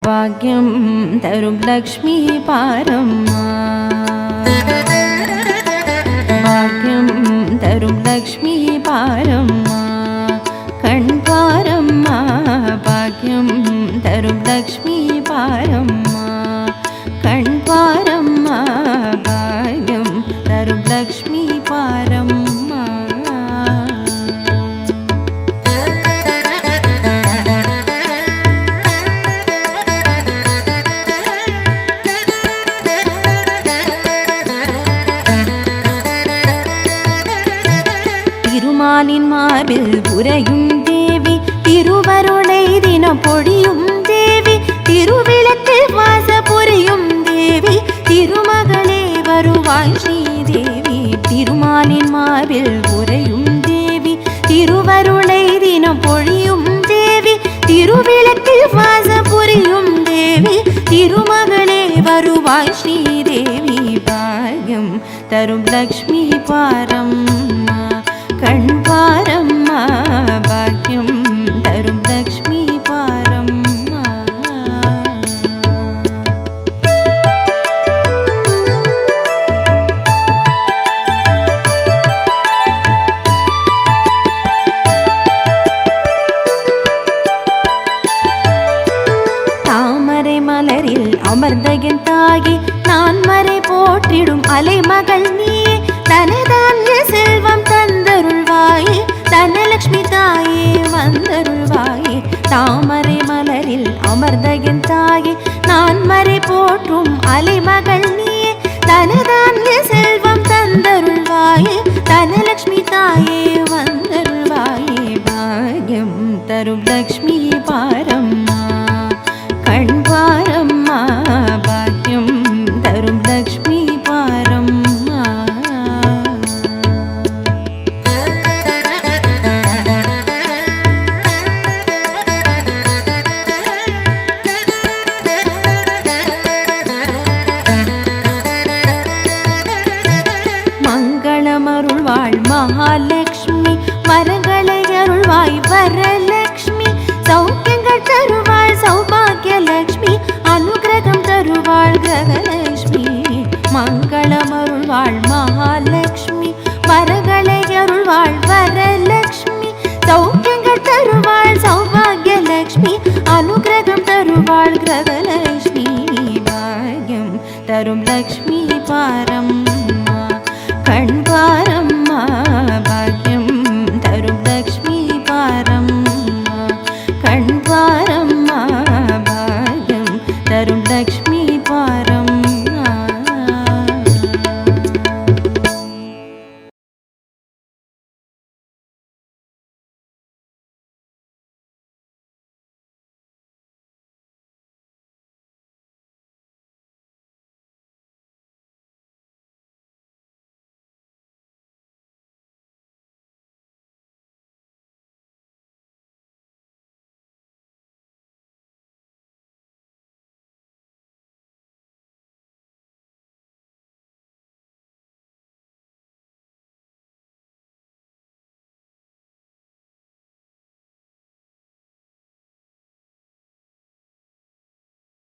பாக்யம் தரும் லக்ஷ்மி பாரம்மா. பாக்யம் தரும் லக்ஷ்மி பாரம்மா. கண் பாரம்மா பாக்யம் தரும் லக்ஷ்மி பாரம்மா. கண் பாரம்மா பாக்யம் தரும் லக்ஷ்மி பாரம்மா. திருமாலின் மார்பில் உறையும் தேவி, திருவருளை தினம் பொழியும் தேவி, திருவிளக்கில் வாச புரியும் தேவி, திருமகளே வருவாய் ஸ்ரீதேவி. திருமாலின் மார்பில் உறையும் தேவி, திருவருளை தினம் பொழியும் தேவி, திருவிளக்கில் வாச புரியும் தேவி, திருமகளே வருவாய் ஸ்ரீதேவி. பாக்யம் தரும் லக்ஷ்மி பாரம்மா. கண் பாரம்மா பாக்யம் தரும் லக்ஷ்மி பாரம்மா. தாமரை மலரில் அமர்ந்த என் தாயி, நான் மறை போற்றிடும் அலைமகள் நீயே, தனதான்ய செல்வம் தந்தருள்வாயே, தனலக்ஷ்மி தாயே வந்தருள்வாயே. தாமரை மலரில் அமர்ந்த என் தாயே, நான் மறை போற்றும் அலைமகள் நீயே, தனதான்ய செல்வம் தந்தருள்வாயே, தனலக்ஷ்மி தாயே வந்தருள்வாயே. பாக்யம் தரும் லக்ஷ்மி பாரம்மா. கண் பாரம்மா பாக்யம் தரும் லக்ஷ்மி பாரம்மா. மங்களமருள்வாள் மகாலட்சுமி, வரங்களை அருள்வாய் வரலக்ஷ்மி, சௌக்கியங்கள் தருவாள் சௌபாகியலக்ஷ்மி, அனுகிரகம் தருவாள் கிரகலக்ஷ்மி. மங்களமருள்வாள் மகாலட்சுமி, வரங்களை அருள்வாள் வரலக்ஷ்மி, சௌக்கியங்கள் தருவாள் சௌபாகியலக்ஷ்மி, அனுகிரகம் தருவாள் கிரகலக்ஷ்மி. பாக்யம் தரும் லக்ஷ்மி பாரம்மா. கண் பாரம்